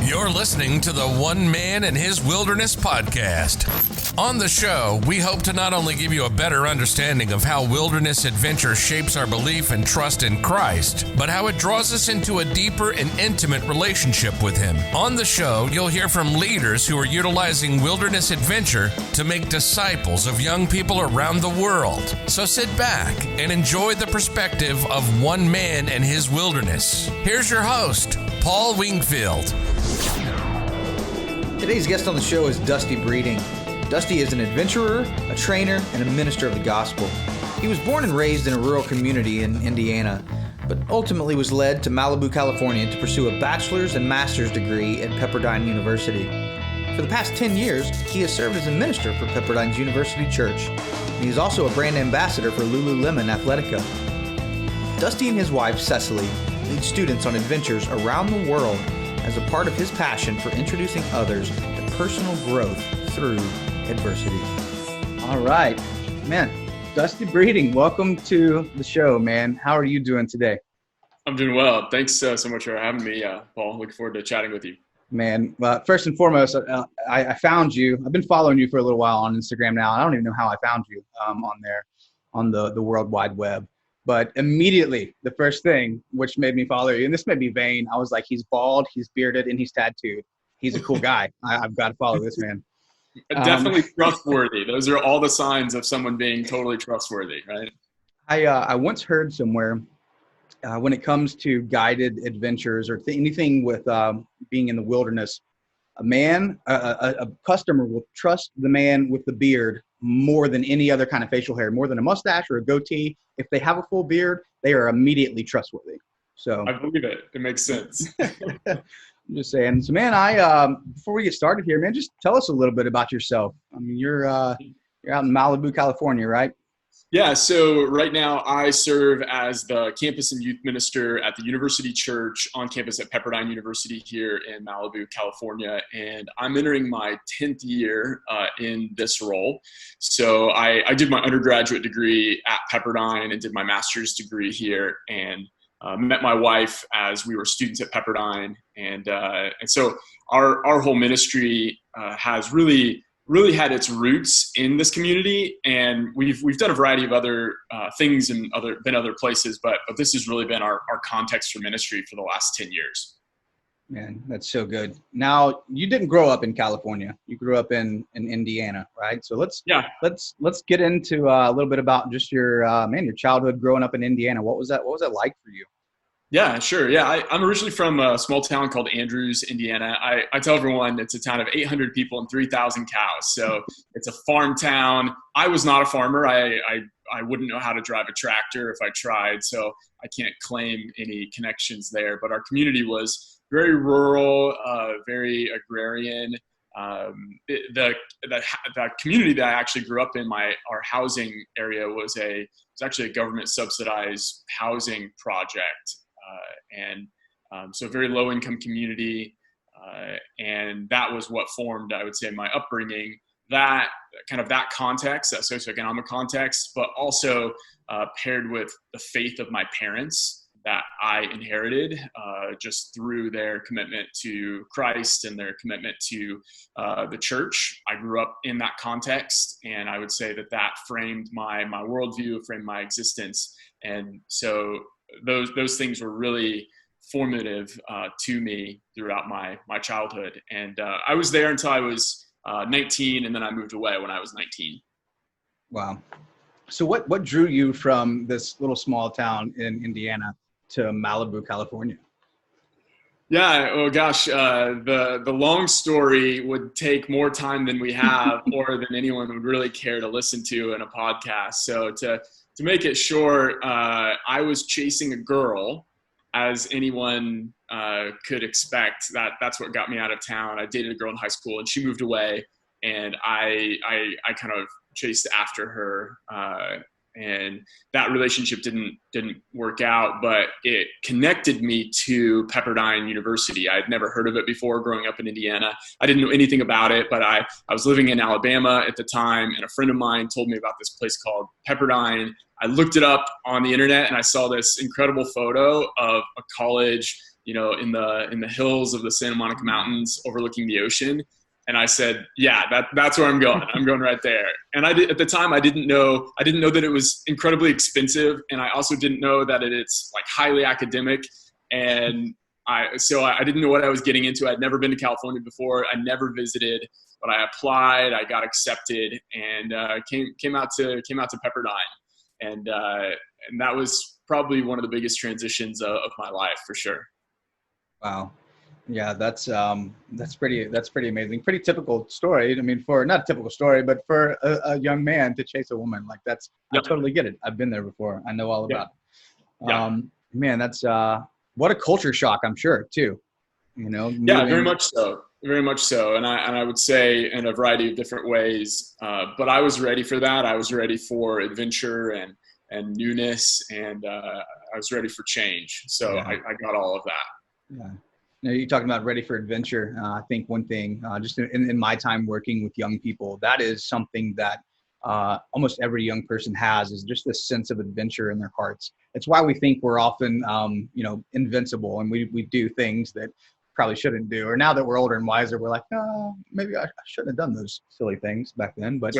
You're listening to the One Man and His Wilderness podcast. On the show, we hope to not only give you a better understanding of how wilderness adventure shapes our belief and trust in Christ, but how it draws us into a deeper and intimate relationship with Him. On the show, you'll hear from leaders who are utilizing wilderness adventure to make disciples of young people around the world. So sit back and enjoy the perspective of one man and his wilderness. Here's your host, Paul Wingfield. Today's guest on the show is Dusty Breeding. Dusty is an adventurer, a trainer, and a minister of the gospel. He was born and raised in a rural community in Indiana, but ultimately was led to Malibu, California to pursue a bachelor's and master's degree at Pepperdine University. For the past 10 years, he has served as a minister for Pepperdine's University Church, and he is also a brand ambassador for lululemon Athletica. Dusty and his wife, Cecily, lead students on adventures around the world as a part of his passion for introducing others to personal growth through adversity. All right, man. Dusty Breeding, welcome to the show, man. How are you doing today? I'm doing well. Thanks so much for having me, Paul. Looking forward to chatting with you. Man, well, first and foremost, I found you. I've been following you for a little while on Instagram now. I don't even know how I found you on there, on the World Wide Web. But immediately, the first thing which made me follow you, and this may be vain, I was like, he's bald, he's bearded, and he's tattooed. He's a cool guy. I've got to follow this man. Definitely trustworthy. Those are all the signs of someone being totally trustworthy, right? I once heard somewhere when it comes to guided adventures or anything with being in the wilderness, a customer will trust the man with the beard more than any other kind of facial hair, more than a mustache or a goatee. If they have a full beard, they are immediately trustworthy. So I believe it. It makes sense. I'm just saying. So, man, before we get started here, man, just tell us a little bit about yourself. I mean, you're out in Malibu, California, right? Yeah, so right now I serve as the campus and youth minister at the University Church on campus at Pepperdine University here in Malibu, California, and I'm entering my 10th year in this role. So I did my undergraduate degree at Pepperdine and did my master's degree here, and met my wife as we were students at Pepperdine, and so our whole ministry has really had its roots in this community, and we've done a variety of other things and other places, but this has really been our context for ministry for the last 10 years. Man, that's so good. Now, you didn't grow up in California. You grew up in Indiana, right? So let's get into a little bit about just your childhood growing up in Indiana. What was that like for you? Yeah, sure. Yeah, I'm originally from a small town called Andrews, Indiana. I tell everyone it's a town of 800 people and 3,000 cows. So it's a farm town. I was not a farmer. I wouldn't know how to drive a tractor if I tried, so I can't claim any connections there. But our community was very rural, very agrarian. The community that I actually grew up in, our housing area, was actually a government subsidized housing project. So a very low income community. And that was what formed, I would say, my upbringing, that context, that socioeconomic context, but also paired with the faith of my parents that I inherited just through their commitment to Christ and their commitment to the church. I grew up in that context, and I would say that framed my worldview, framed my existence. And so those things were really formative to me throughout my childhood. And I was there until I was 19, and then I moved away when I was 19. Wow. So what drew you from this little small town in Indiana to Malibu, California? Yeah, oh gosh, the long story would take more time than we have or than anyone would really care to listen to in a podcast. So to make it short, I was chasing a girl, as anyone could expect. That's what got me out of town. I dated a girl in high school, and she moved away, and I kind of chased after her, and that relationship didn't work out, but it connected me to Pepperdine University. I had never heard of it before growing up in Indiana. I didn't know anything about it, but I was living in Alabama at the time, and a friend of mine told me about this place called Pepperdine. I looked it up on the internet, and I saw this incredible photo of a college in the hills of the Santa Monica Mountains overlooking the ocean. And I said, yeah, that's where I'm going. I'm going right there. And at the time, I didn't know that it was incredibly expensive. And I also didn't know that it's like highly academic. And so I didn't know what I was getting into. I'd never been to California before. I never visited, but I applied, I got accepted, and came out to Pepperdine. And that was probably one of the biggest transitions of my life, for sure. Wow. Yeah, that's pretty amazing. Pretty typical story. I mean, for not a typical story, but for a young man to chase a woman, like that's, Yep. I totally get it. I've been there before. I know all about it. Yeah. Man, that's what a culture shock, I'm sure, too. Yeah, very much so. Very much so. And I would say in a variety of different ways, but I was ready for that. I was ready for adventure and newness, and I was ready for change. So I got all of that. Yeah. You're talking about ready for adventure. I think one thing, just in my time working with young people, that is something that almost every young person has, is just this sense of adventure in their hearts. It's why we think we're often, invincible, and we do things that probably shouldn't do. Or now that we're older and wiser, we're like, oh, maybe I shouldn't have done those silly things back then. But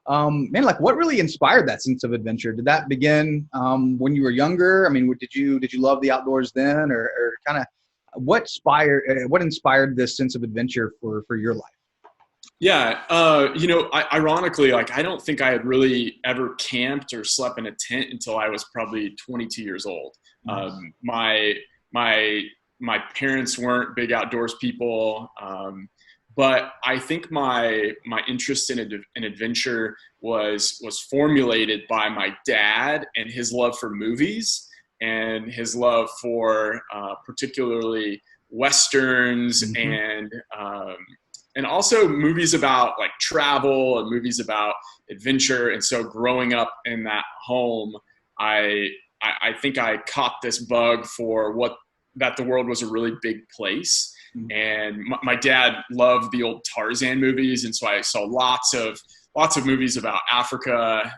man, like, what really inspired that sense of adventure? Did that begin when you were younger? I mean, did you love the outdoors then, or kind of what inspired this sense of adventure for your life? Yeah. Ironically, like, I don't think I had really ever camped or slept in a tent until I was probably 22 years old. Nice. My parents weren't big outdoors people. But I think my interest in adventure was formulated by my dad and his love for movies, and his love for particularly Westerns, and also movies about like travel and movies about adventure. And so growing up in that home, I think I caught this bug for that the world was a really big place. And my dad loved the old Tarzan movies, and so I saw lots of movies about Africa.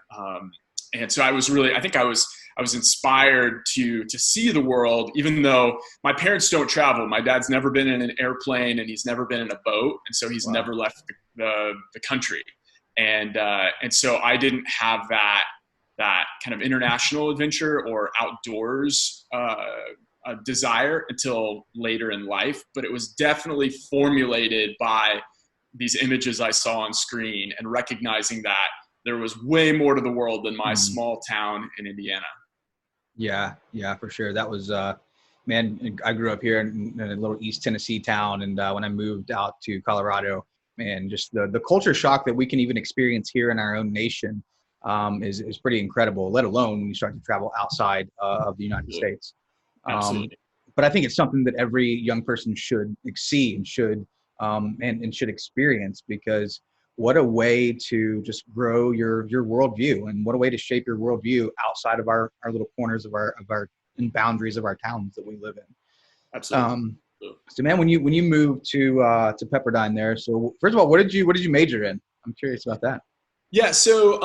And so I was inspired to see the world, even though my parents don't travel. My dad's never been in an airplane, and he's never been in a boat. And so he's never left the country. And so I didn't have that kind of international adventure or outdoors desire until later in life. But it was definitely formulated by these images I saw on screen, and recognizing that there was way more to the world than my small town in Indiana. Yeah, for sure. That was, man, I grew up here in a little East Tennessee town. And when I moved out to Colorado, man, just the culture shock that we can even experience here in our own nation is pretty incredible, let alone when you start to travel outside of the United States. Absolutely. But I think it's something that every young person should see and should experience, because what a way to just grow your worldview, and what a way to shape your worldview outside of our little corners of our and boundaries of our towns that we live in. Absolutely. So man, when you moved to Pepperdine there, so first of all, what did you major in? I'm curious about that. Yeah. So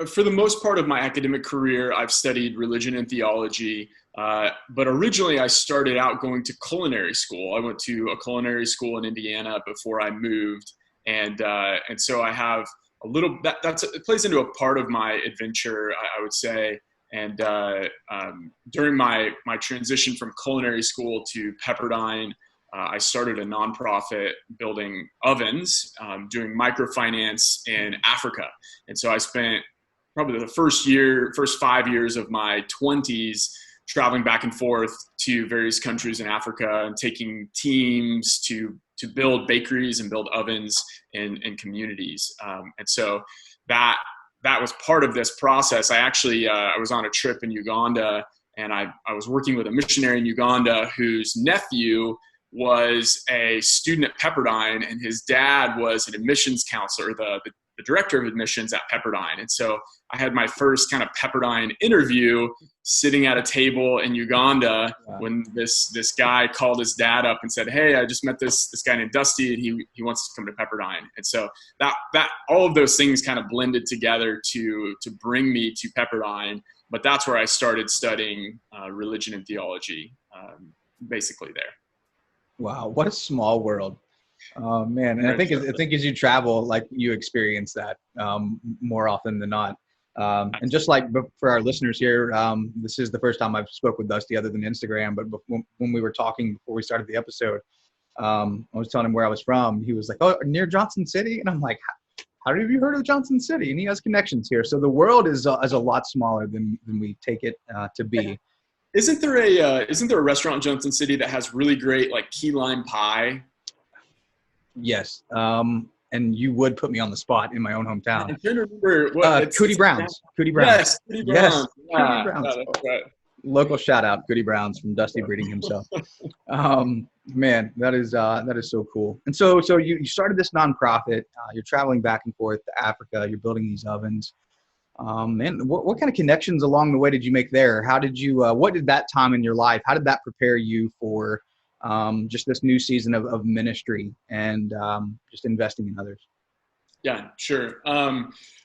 for the most part of my academic career, I've studied religion and theology. But originally I started out going to culinary school. I went to a culinary school in Indiana before I moved. And so I have a little, it plays into a part of my adventure, I would say. And during my transition from culinary school to Pepperdine, I started a nonprofit building ovens, doing microfinance in Africa. And so I spent probably the first 5 years of my 20s traveling back and forth to various countries in Africa and taking teams to build bakeries and build ovens in communities. And so that was part of this process. I was on a trip in Uganda, and I was working with a missionary in Uganda whose nephew was a student at Pepperdine, and his dad was an admissions counselor, the director of admissions at Pepperdine. And so I had my first kind of Pepperdine interview sitting at a table in Uganda when this guy called his dad up and said, "Hey, I just met this guy named Dusty, and he wants to come to Pepperdine." And so that all of those things kind of blended together to bring me to Pepperdine. But that's where I started studying religion and theology. basically there. Wow, what a small world. Man, and I think as you travel, like you experience that more often than not. And just like for our listeners here, this is the first time I've spoke with Dusty other than Instagram. But when we were talking before we started the episode, I was telling him where I was from. He was like, "Oh, near Johnson City," and I'm like, "How have you heard of Johnson City?" And he has connections here. So the world is a lot smaller than we take it to be. Isn't there a restaurant in Johnson City that has really great like key lime pie? Yes. And you would put me on the spot in my own hometown. I'm trying to remember what Cootie Brown's. Cootie Brown's. Yes, Cootie Brown's. Yes, Yeah, Cootie Brown's. yeah, that's right. Local shout out, Cootie Brown's from Dusty Breeding himself. Man, that is so cool. And so you started this nonprofit. You're traveling back and forth to Africa. You're building these ovens. Man, what kind of connections along the way did you make there? How did you? What did that time in your life? How did that prepare you for just this new season of ministry and just investing in others? Yeah, sure.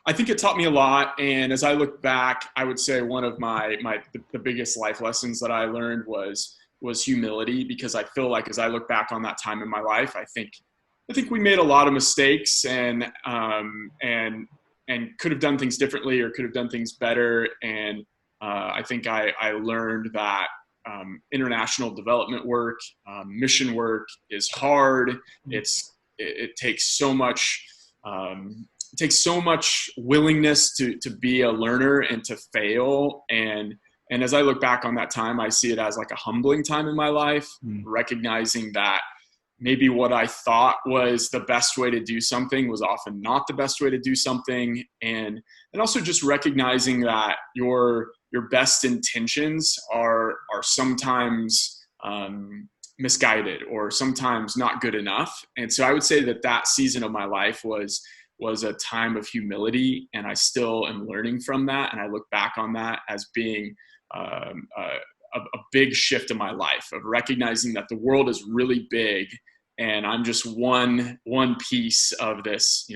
I think it taught me a lot. And as I look back, I would say one of the biggest life lessons that I learned was humility, because I feel like as I look back on that time in my life, I think we made a lot of mistakes and could have done things differently or could have done things better. And I think I learned that international development work, mission work is hard. It takes so much. It takes so much willingness to be a learner and to fail. And as I look back on that time, I see it as like a humbling time in my life, recognizing that maybe what I thought was the best way to do something was often not the best way to do something. And also just recognizing that your best intentions are sometimes, misguided or sometimes not good enough. And so I would say that season of my life was a time of humility, and I still am learning from that. And I look back on that as being a big shift in my life of recognizing that the world is really big and I'm just one piece of this,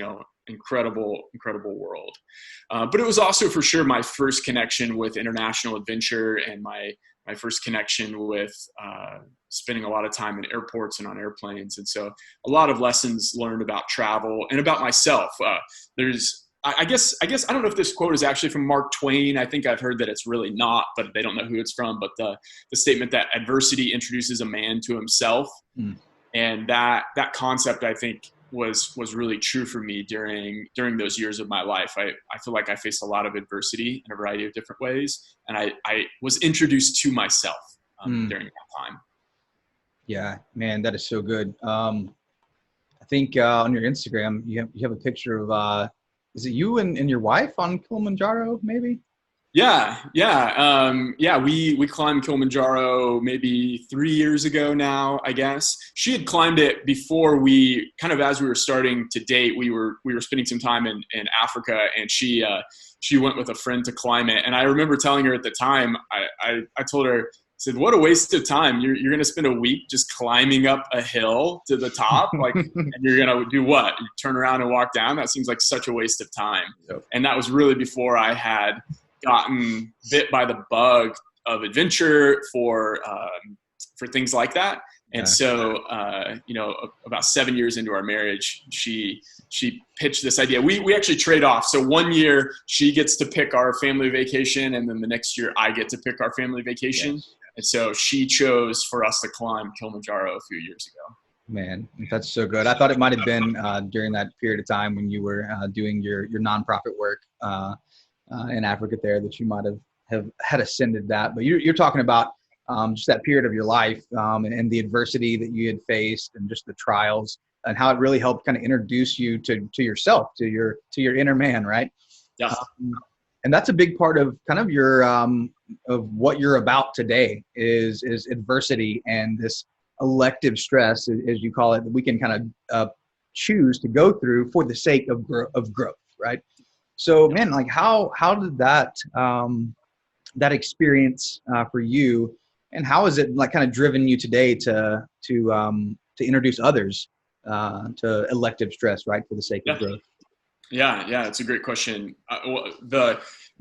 incredible world. But it was also for sure my first connection with international adventure and my first connection with spending a lot of time in airports and on airplanes. And so a lot of lessons learned about travel and about myself. I guess, I don't know if this quote is actually from Mark Twain. I think I've heard that it's really not, but they don't know who it's from. But the statement that adversity introduces a man to himself. And that concept, I think, was really true for me during those years of my life. I feel like I faced a lot of adversity in a variety of different ways, and I was introduced to myself during that time. Yeah, man, that is so good. I think on your Instagram you have a picture of is it you and your wife on Kilimanjaro, maybe? Yeah. We climbed Kilimanjaro maybe 3 years ago now, I guess. She had climbed it before we as we were starting to date, we were spending some time in Africa, and she went with a friend to climb it. And I remember telling her at the time, I told her, I said, what a waste of time. You're going to spend a week just climbing up a hill to the top. And you're going to do what? You turn around and walk down? That seems like such a waste of time. Yep. And that was really before I had gotten bit by the bug of adventure for things like that. And so, about 7 years into our marriage, she pitched this idea. We actually trade off. So 1 year she gets to pick our family vacation, and then the next year I get to pick our family vacation. Yes. And so she chose for us to climb Kilimanjaro a few years ago. Man, that's so good. I thought it might have been during that period of time when you were doing your nonprofit work in Africa there that you might have had ascended that. But you're talking about just that period of your life and the adversity that you had faced and just the trials and how it really helped kind of introduce you to yourself, to your inner man, right? Yeah. And that's a big part of kind of your of what you're about today is adversity and this elective stress, as you call it, that we can kind of choose to go through for the sake of growth, right? So, man, like how did that experience for you, and how is it like kind of driven you today to introduce others to elective stress, right, for the sake of growth? Yeah, it's a great question.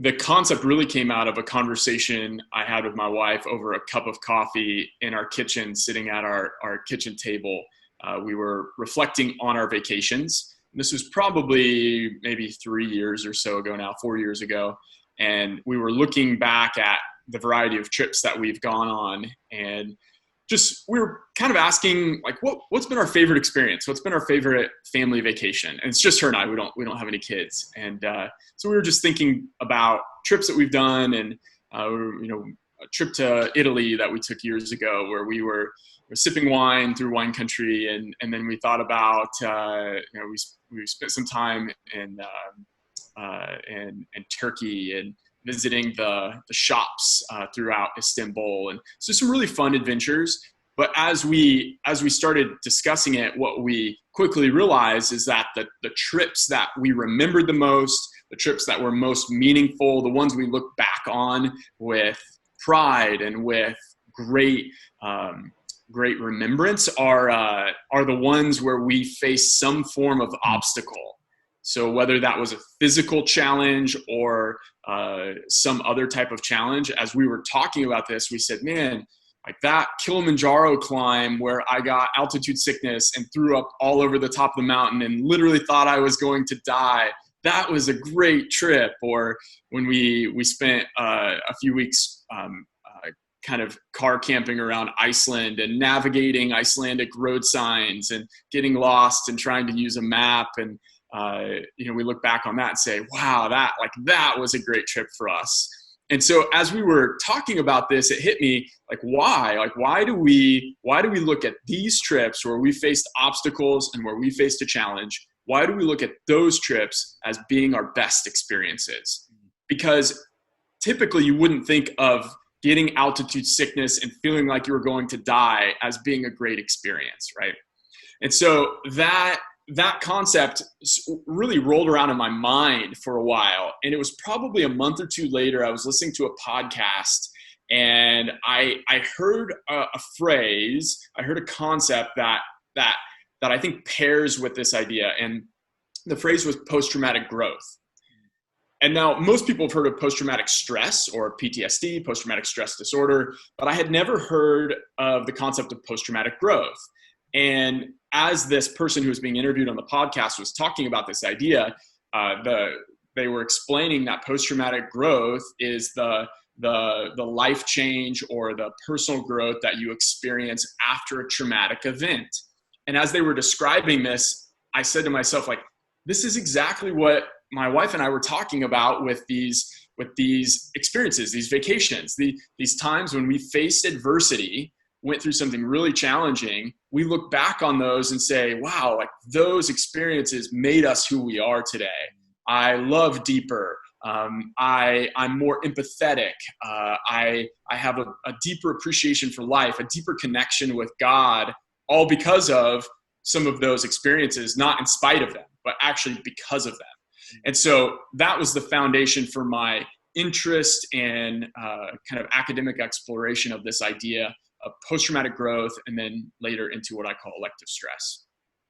The concept really came out of a conversation I had with my wife over a cup of coffee in our kitchen, sitting at our kitchen table. We were reflecting on our vacations. This was probably maybe 3 years or so ago now, 4 years ago. And we were looking back at the variety of trips that we've gone on, and just we were kind of asking, like, what's been our favorite experience? What's been our favorite family vacation? And it's just her and I. We don't have any kids, and so we were just thinking about trips that we've done, and a trip to Italy that we took years ago, where we were sipping wine through wine country, and then we thought about we spent some time in Turkey and visiting the shops throughout Istanbul, and so some really fun adventures. But as we started discussing it, what we quickly realized is that the trips that we remembered the most, the trips that were most meaningful, the ones we look back on with pride and with great remembrance are the ones where we face some form of obstacle. So whether that was a physical challenge or some other type of challenge, as we were talking about this, we said, man, like that Kilimanjaro climb where I got altitude sickness and threw up all over the top of the mountain and literally thought I was going to die, that was a great trip. Or when we spent a few weeks kind of car camping around Iceland and navigating Icelandic road signs and getting lost and trying to use a map, and we look back on that and say, wow, that was a great trip for us. And so as we were talking about this, it hit me, like, why do we look at these trips where we faced obstacles and where we faced a challenge? Why do we look at those trips as being our best experiences? Because typically you wouldn't think of getting altitude sickness and feeling like you were going to die as being a great experience, right? And so that concept really rolled around in my mind for a while. And it was probably a month or two later, I was listening to a podcast, and I heard a phrase, I heard a concept that I think pairs with this idea. And the phrase was post-traumatic growth. And now most people have heard of post-traumatic stress or PTSD, post-traumatic stress disorder, but I had never heard of the concept of post-traumatic growth. And as this person who was being interviewed on the podcast was talking about this idea, they were explaining that post-traumatic growth is the life change or the personal growth that you experience after a traumatic event. And as they were describing this, I said to myself, like, this is exactly what my wife and I were talking about with these experiences, these vacations, these times when we faced adversity, went through something really challenging. We look back on those and say, wow, like those experiences made us who we are today. I love deeper. I'm more empathetic. I have a deeper appreciation for life, a deeper connection with God, all because of some of those experiences, not in spite of them, but actually because of them. And so that was the foundation for my interest and kind of academic exploration of this idea of post-traumatic growth, and then later into what I call elective stress.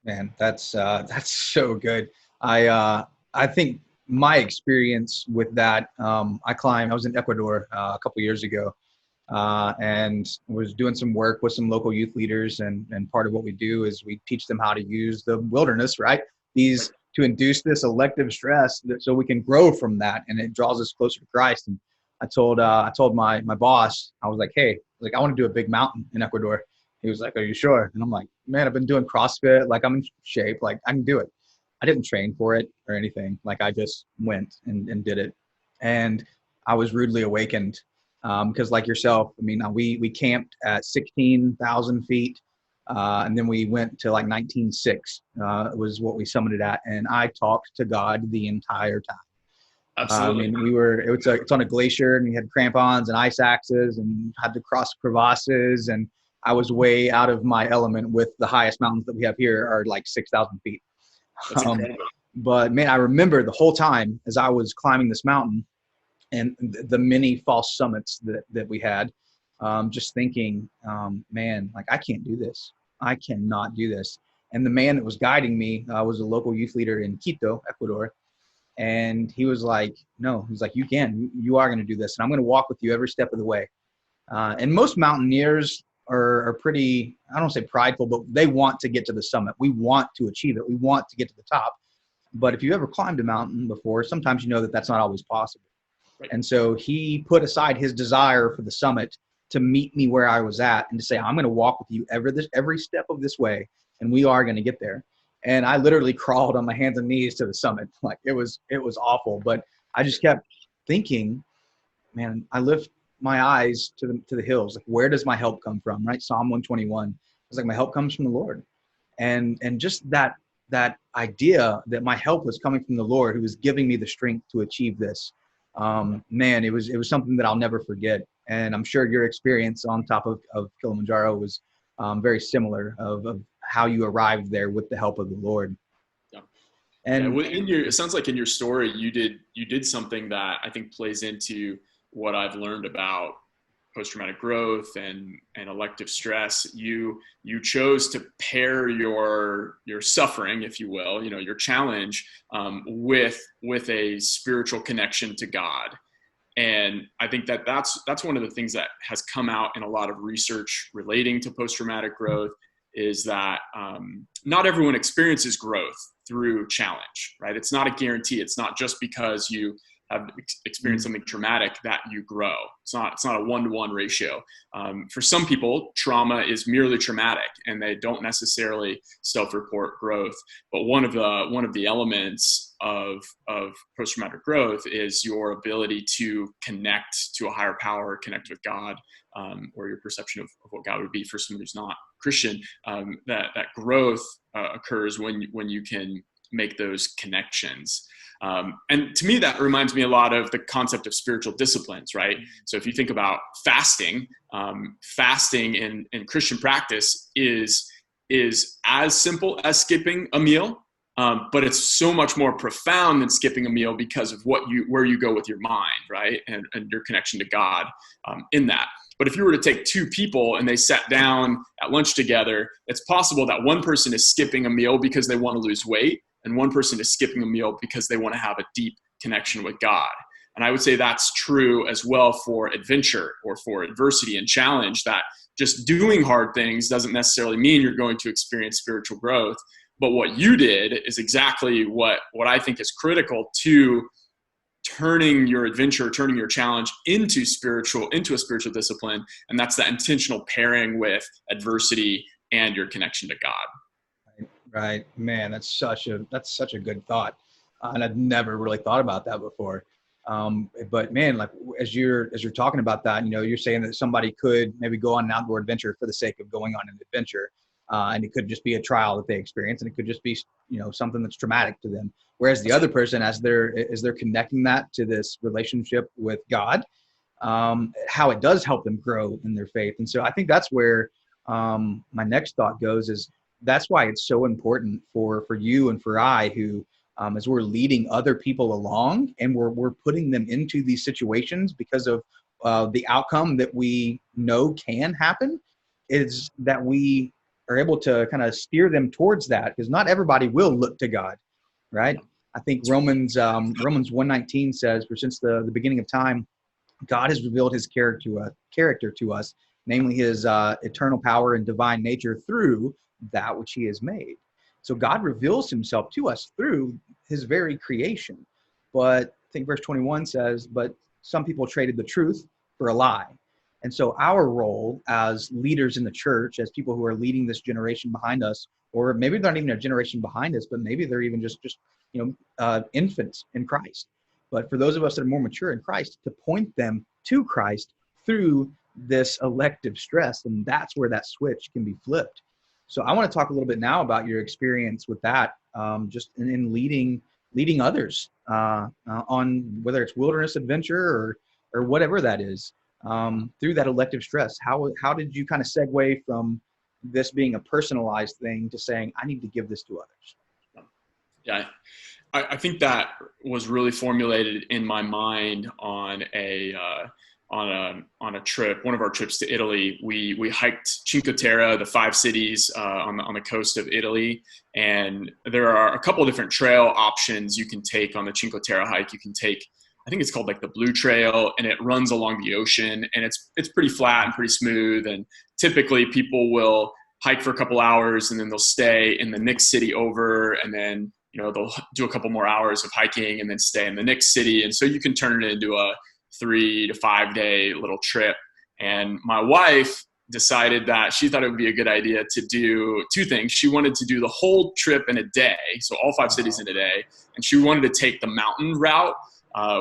Man, that's so good. I think my experience with that, I was in Ecuador a couple years ago, and was doing some work with some local youth leaders, and part of what we do is we teach them how to use the wilderness, right? To induce this elective stress so we can grow from that, and it draws us closer to Christ. And I told my boss, I was like, hey, I want to do a big mountain in Ecuador. He was like, are you sure? And I'm like, man, I've been doing CrossFit. Like, I'm in shape. Like, I can do it. I didn't train for it or anything. Like, I just went and did it. And I was rudely awakened because, like yourself, I mean, we camped at 16,000 feet. And then we went to like 19,600 was what we summited it at. And I talked to God the entire time. Absolutely. I mean, it's on a glacier, and we had crampons and ice axes and had to cross crevasses. And I was way out of my element with the highest mountains that we have here are like 6,000 feet. That's incredible. But man, I remember the whole time as I was climbing this mountain and the many false summits that we had, just thinking, man, like, I can't do this. I cannot do this. And the man that was guiding me was a local youth leader in Quito, Ecuador. And he was like, no, he's like, you are going to do this. And I'm going to walk with you every step of the way. And most mountaineers are pretty, I don't say prideful, but they want to get to the summit. We want to achieve it. We want to get to the top. But if you ever climbed a mountain before, sometimes you know that that's not always possible. Right. And so he put aside his desire for the summit to meet me where I was at and to say, I'm going to walk with you every step of this way, and we are going to get there. And I literally crawled on my hands and knees to the summit. Like it was awful, but I just kept thinking, man, I lift my eyes to the hills. Like, where does my help come from? Right. Psalm 121. It's like, my help comes from the Lord. And just that idea that my help was coming from the Lord, who was giving me the strength to achieve this. Man, it was something that I'll never forget. And I'm sure your experience on top of Kilimanjaro was very similar of how you arrived there with the help of the Lord. Yeah. And it sounds like in your story, you did something that I think plays into what I've learned about post-traumatic growth and elective stress. You chose to pair your suffering, if you will, your challenge, with a spiritual connection to God. And I think that's one of the things that has come out in a lot of research relating to post-traumatic growth, is that not everyone experiences growth through challenge, right? It's not a guarantee. It's not just because you have experienced something traumatic that you grow. It's not a 1-to-1 ratio. For some people, trauma is merely traumatic and they don't necessarily self-report growth. But one of the elements of post-traumatic growth is your ability to connect to a higher power, connect with God, or your perception of what God would be for someone who's not Christian. That growth occurs when you can make those connections. And to me, that reminds me a lot of the concept of spiritual disciplines, right? So if you think about fasting, fasting in Christian practice is as simple as skipping a meal, but it's so much more profound than skipping a meal because of where you go with your mind, right? And your connection to God in that. But if you were to take two people and they sat down at lunch together, it's possible that one person is skipping a meal because they want to lose weight, and one person is skipping a meal because they want to have a deep connection with God. And I would say that's true as well for adventure or for adversity and challenge, that just doing hard things doesn't necessarily mean you're going to experience spiritual growth. But what you did is exactly what I think is critical to turning your adventure, turning your challenge into a spiritual discipline. And that's that intentional pairing with adversity and your connection to God. Right, man, that's such a good thought, and I've never really thought about that before. But man, like as you're talking about that, you're saying that somebody could maybe go on an outdoor adventure for the sake of going on an adventure, and it could just be a trial that they experience, and it could just be something that's traumatic to them. Whereas the other person, as they're connecting that to this relationship with God, how it does help them grow in their faith. And so I think that's where my next thought goes is. That's why it's so important for you and for I, who, as we're leading other people along and we're putting them into these situations because of the outcome that we know can happen, is that we are able to kind of steer them towards that, because not everybody will look to God, right? I think Romans 1:19 says, "For since the beginning of time, God has revealed his character to us, namely his eternal power and divine nature through that which he has made." So God reveals himself to us through his very creation. But I think verse 21 says, but some people traded the truth for a lie. And so our role as leaders in the church, as people who are leading this generation behind us, or maybe they're not even a generation behind us, but maybe they're even just infants in Christ. But for those of us that are more mature in Christ, to point them to Christ through this elective stress, and that's where that switch can be flipped. So I want to talk a little bit now about your experience with that, just in leading others on whether it's wilderness adventure or whatever that is, through that elective stress. How did you kind of segue from this being a personalized thing to saying, I need to give this to others? Yeah, I think that was really formulated in my mind on on a trip, one of our trips to Italy. We hiked Cinque Terre, the 5 cities on the coast of Italy, and there are a couple of different trail options you can take on the Cinque Terre hike. You can take, I think it's called like the Blue Trail, and it runs along the ocean, and it's pretty flat and pretty smooth. And typically people will hike for a couple hours and then they'll stay in the next city over, and then they'll do a couple more hours of hiking and then stay in the next city. And so you can turn it into a 3 to 5 day little trip. And my wife decided that she thought it would be a good idea to do 2 things. She wanted to do the whole trip in a day, so all 5 cities in a day, and she wanted to take the mountain route,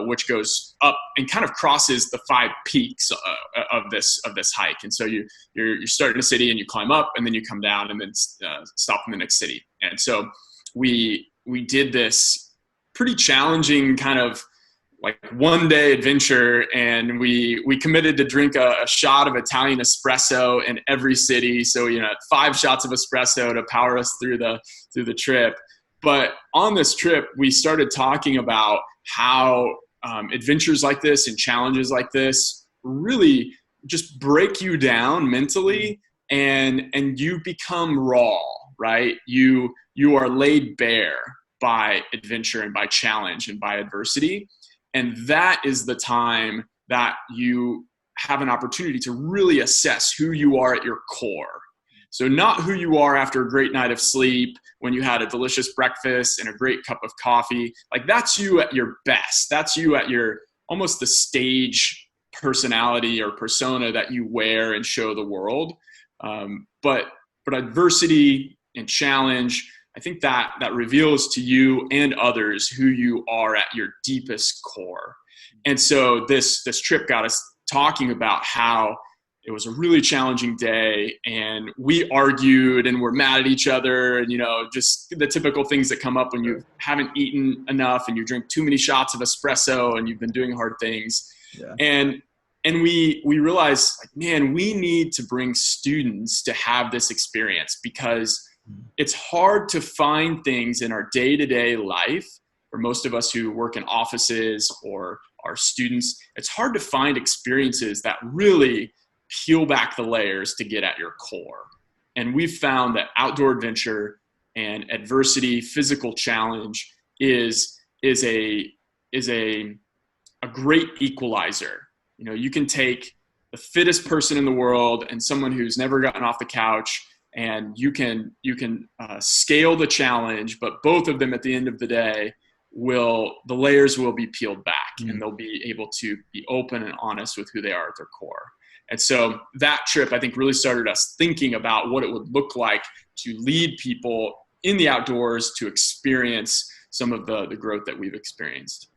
which goes up and kind of crosses the 5 peaks of this hike. And so you're starting in a city and you climb up, and then you come down and then stop in the next city. And so we did this pretty challenging kind of like 1-day adventure, and we committed to drink a shot of Italian espresso in every city. So 5 shots of espresso to power us through the trip. But on this trip, we started talking about how adventures like this and challenges like this really just break you down mentally, and you become raw, right? You are laid bare by adventure and by challenge and by adversity. And that is the time that you have an opportunity to really assess who you are at your core. So not who you are after a great night of sleep, when you had a delicious breakfast and a great cup of coffee. Like, that's you at your best. That's you at your almost the stage personality or persona that you wear and show the world. But adversity and challenge, I think that reveals to you and others who you are at your deepest core. And so this trip got us talking about how it was a really challenging day, and we argued and we're mad at each other, and just the typical things that come up when you haven't eaten enough and you drink too many shots of espresso and you've been doing hard things. Yeah. And we realized, like, man, we need to bring students to have this experience, because it's hard to find things in our day-to-day life. For most of us who work in offices or are students, it's hard to find experiences that really peel back the layers to get at your core. And we've found that outdoor adventure and adversity, physical challenge is a great equalizer. You can take the fittest person in the world and someone who's never gotten off the couch, and you can scale the challenge, but both of them at the end of the day the layers will be peeled back, and they'll be able to be open and honest with who they are at their core. And so that trip, I think, really started us thinking about what it would look like to lead people in the outdoors to experience some of the growth that we've experienced.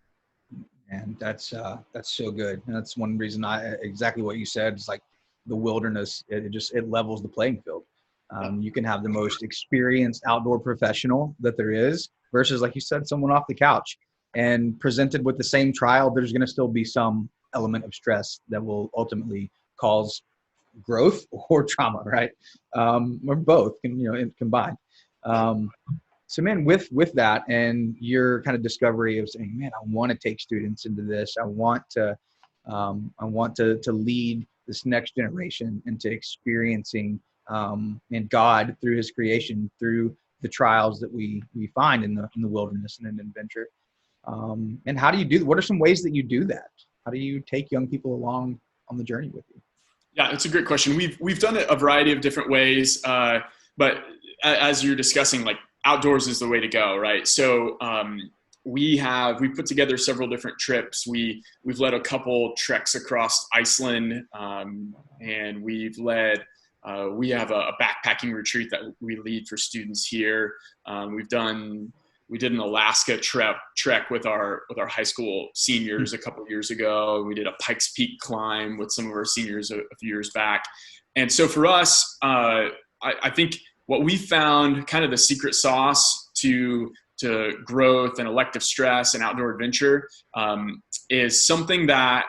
And that's so good. And that's one reason exactly what you said is, like, the wilderness, it levels the playing field. You can have the most experienced outdoor professional that there is versus, like you said, someone off the couch, and presented with the same trial, there's going to still be some element of stress that will ultimately cause growth or trauma, right? Or both, combined. So, man, with that and your kind of discovery of saying, man, I want to take students into this. I want to lead this next generation into experiencing and God through His creation, through the trials that we find in the wilderness and in adventure. And how do you do? What are some ways that you do that? How do you take young people along on the journey with you? Yeah, it's a great question. We've done it a variety of different ways, but as you're discussing, like, outdoors is the way to go, right? So we put together several different trips. We've led a couple treks across Iceland, and we have a backpacking retreat that we lead for students here. We did an Alaska trek with our high school seniors a couple of years ago. We did a Pikes Peak climb with some of our seniors a few years back. And so for us, I think what we found, kind of the secret sauce to growth and elective stress and outdoor adventure, is something that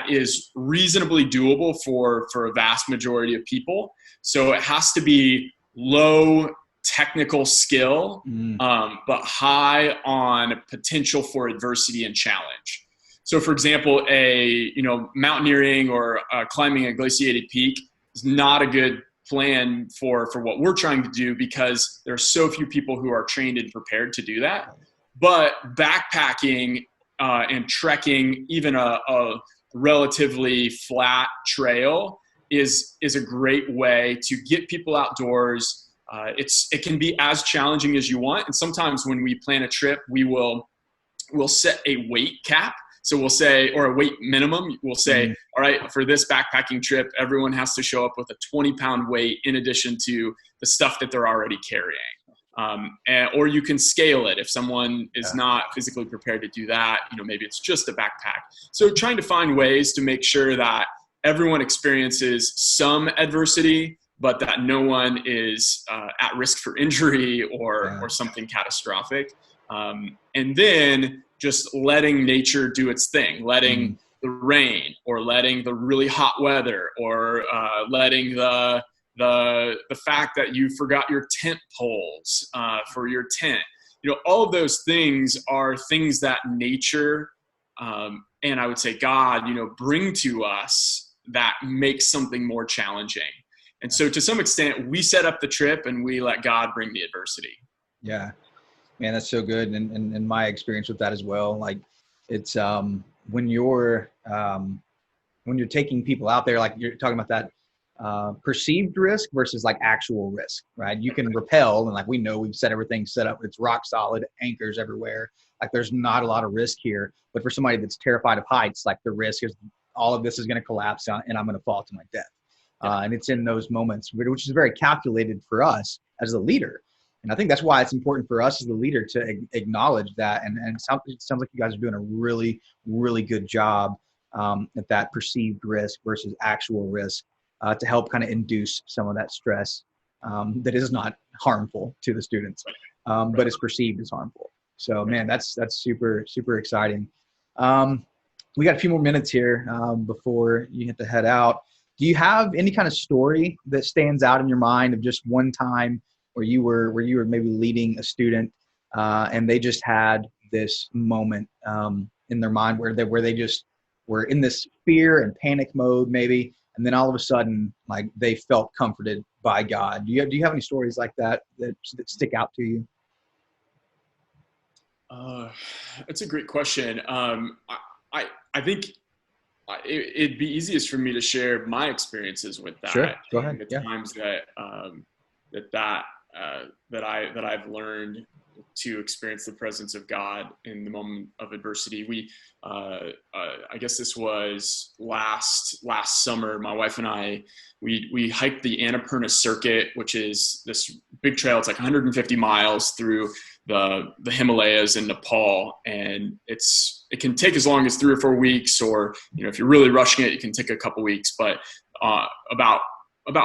is reasonably doable for a vast majority of people. So it has to be low technical skill, but high on potential for adversity and challenge. So for example, mountaineering or climbing a glaciated peak is not a good plan for what we're trying to do, because there are so few people who are trained and prepared to do that. But backpacking and trekking, even a relatively flat trail, is a great way to get people outdoors. It can be as challenging as you want. And sometimes when we plan a trip, we'll set a weight cap. So we'll say, or a weight minimum, we'll say, all right, for this backpacking trip, everyone has to show up with a 20-pound weight in addition to the stuff that they're already carrying. Or you can scale it if someone is not physically prepared to do that. Maybe it's just a backpack. So trying to find ways to make sure that everyone experiences some adversity, but that no one is at risk for injury or something catastrophic. And then just letting nature do its thing, letting the rain, or letting the really hot weather, or letting the fact that you forgot your tent poles for your tent. All of those things are things that nature and I would say God, bring to us that makes something more challenging. And so to some extent, we set up the trip and we let God bring the adversity. Yeah. Man, that's so good. And my experience with that as well. Like, it's when you're taking people out there, like you're talking about that perceived risk versus like actual risk, right? You can rappel, and like we know we've set everything set up. It's rock solid, anchors everywhere. Like there's not a lot of risk here. But for somebody that's terrified of heights, like the risk is all of this is going to collapse and I'm going to fall to my death. And it's in those moments, which is very calculated for us as a leader. And I think that's why it's important for us as the leader to acknowledge that. And it sounds like you guys are doing a really, really good job at that perceived risk versus actual risk to help kind of induce some of that stress that is not harmful to the students, but is perceived as harmful. So, man, that's super, super exciting. We got a few more minutes here before you have to head out. Do you have any kind of story that stands out in your mind of just one time where you were maybe leading a student and they just had this moment in their mind where they just were in this fear and panic mode maybe, and then all of a sudden like they felt comforted by God? Do you have any stories like that stick out to you? That's a great question. I think it'd be easiest for me to share my experiences with that. Sure, go ahead. The times that I've learned to experience the presence of God in the moment of adversity. I guess this was last summer. My wife and I, we hiked the Annapurna Circuit, which is this big trail. It's like 150 miles through the Himalayas in Nepal, and it can take as long as 3 or 4 weeks, or if you're really rushing it, it can take a couple weeks. But about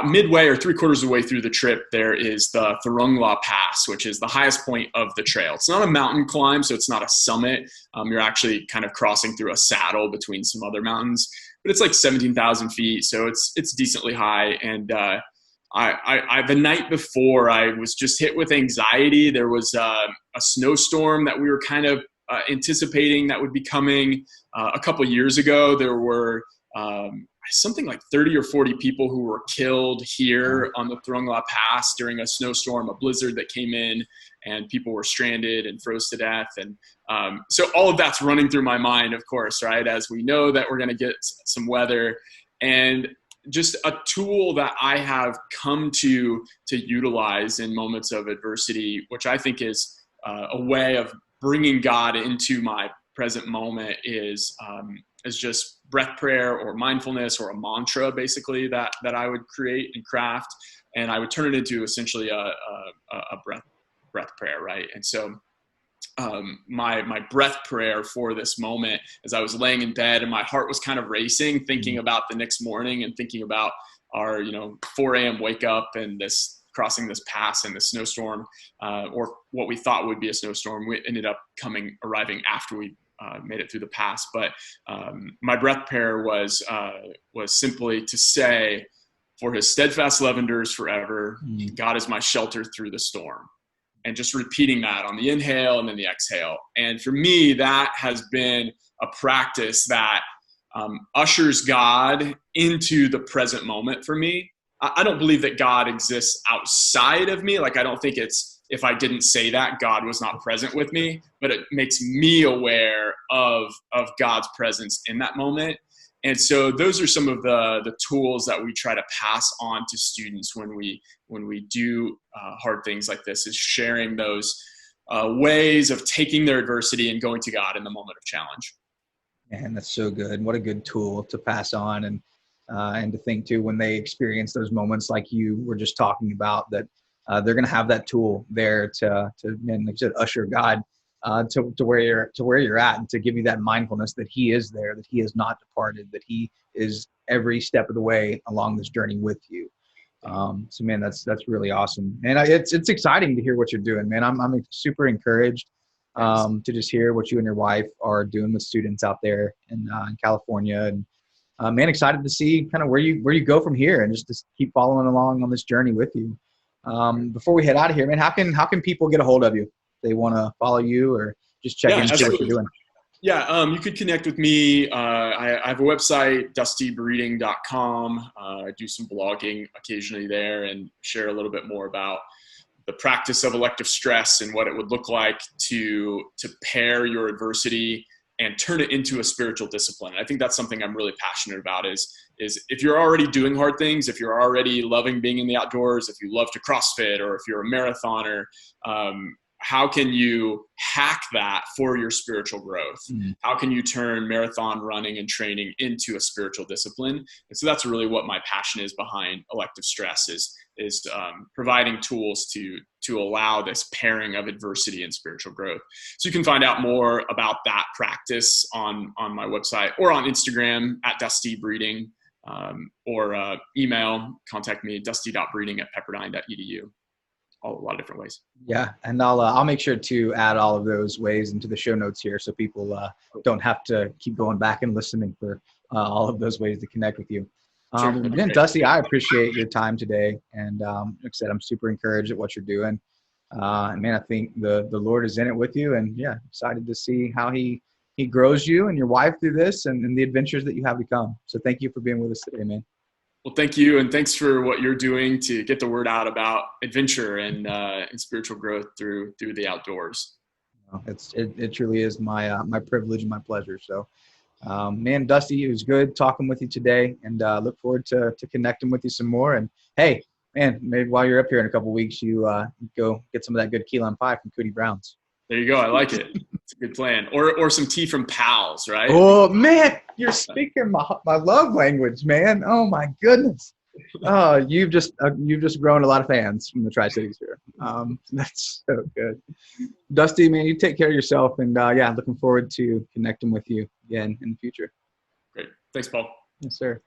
midway or 3/4 of the way through the trip, there is the Thorongla Pass, which is the highest point of the trail. It's not a mountain climb, so it's not a summit. You're actually kind of crossing through a saddle between some other mountains, but it's like 17,000 feet, so it's decently high. And I the night before, I was just hit with anxiety. There was a snowstorm that we were kind of anticipating that would be coming. A couple years ago, there were something like 30 or 40 people who were killed here on the Thorongla Pass during a snowstorm, a blizzard that came in, and people were stranded and froze to death. And so all of that's running through my mind, of course, right, as we know that we're going to get some weather. And just a tool that I have come to utilize in moments of adversity, which I think is a way of bringing God into my present moment, is just breath prayer or mindfulness or a mantra, basically, that I would create and craft, and I would turn it into essentially a breath prayer, right? And so my breath prayer for this moment, as I was laying in bed and my heart was kind of racing, thinking about the next morning and thinking about our 4 a.m. wake up and this crossing this pass and the snowstorm, or what we thought would be a snowstorm. We ended up arriving after we made it through the pass. But my breath prayer was simply to say, for his steadfast love endures forever, God is my shelter through the storm. and just repeating that on the inhale and then the exhale. And for me, that has been a practice that ushers God into the present moment for me. I don't believe that God exists outside of me. Like, I don't think it's, if I didn't say that, God was not present with me, but it makes me aware of God's presence in that moment. And so those are some of the tools that we try to pass on to students when we do hard things like this, is sharing those ways of taking their adversity and going to God in the moment of challenge. Man, that's so good. What a good tool to pass on, and to think too, when they experience those moments like you were just talking about, that they're going to have that tool there to and like you said, usher God to where you're at, and to give you that mindfulness that He is there, that He has not departed, that He is every step of the way along this journey with you. So man, that's really awesome, and it's exciting to hear what you're doing, man. I'm super encouraged to just hear what you and your wife are doing with students out there in California, and man, excited to see kind of where you go from here, and just to keep following along on this journey with you. Before we head out of here, man, how can people get a hold of you if they want to follow you or just check in and see what you're doing? Yeah, you could connect with me. I have a website, dustybreeding.com. I do some blogging occasionally there and share a little bit more about the practice of elective stress and what it would look like to pair your adversity and turn it into a spiritual discipline. And I think that's something I'm really passionate about is if you're already doing hard things, if you're already loving being in the outdoors, if you love to CrossFit, or if you're a marathoner, how can you hack that for your spiritual growth? Mm-hmm. How can you turn marathon running and training into a spiritual discipline? And so that's really what my passion is behind elective stress, is providing tools to allow this pairing of adversity and spiritual growth. So you can find out more about that practice on my website or on Instagram at dustybreeding, or email, contact me, dusty.breeding@pepperdine.edu. A lot of different ways. Yeah, and I'll make sure to add all of those ways into the show notes here, so people don't have to keep going back and listening for all of those ways to connect with you. Again, Dusty, I appreciate your time today, and like I said, I'm super encouraged at what you're doing. And man, I think the Lord is in it with you, and yeah, excited to see how He grows you and your wife through this, and the adventures that you have to come. So thank you for being with us today, man. Well, thank you, and thanks for what you're doing to get the word out about adventure and spiritual growth through the outdoors. It truly is my privilege and my pleasure. So, man, Dusty, it was good talking with you today, and look forward to connecting with you some more. And hey, man, maybe while you're up here in a couple of weeks, you go get some of that good key lime pie from Cootie Brown's. There you go. I like it. It's a good plan. Or some tea from Pals, right? Oh man, you're speaking my love language, man. Oh my goodness. Oh, you've just grown a lot of fans from the Tri-Cities here. That's so good. Dusty, man, you take care of yourself, and yeah, looking forward to connecting with you again in the future. Great. Thanks, Paul. Yes, sir.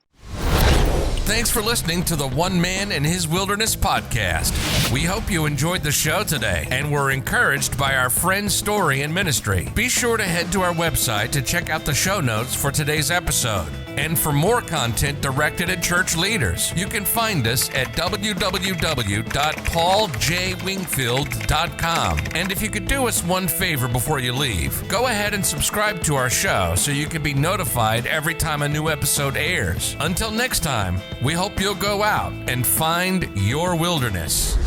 Thanks for listening to the One Man in His Wilderness podcast. We hope you enjoyed the show today and were encouraged by our friend's story and ministry. Be sure to head to our website to check out the show notes for today's episode. And for more content directed at church leaders, you can find us at www.pauljwingfield.com. And if you could do us one favor before you leave, go ahead and subscribe to our show so you can be notified every time a new episode airs. Until next time, we hope you'll go out and find your wilderness.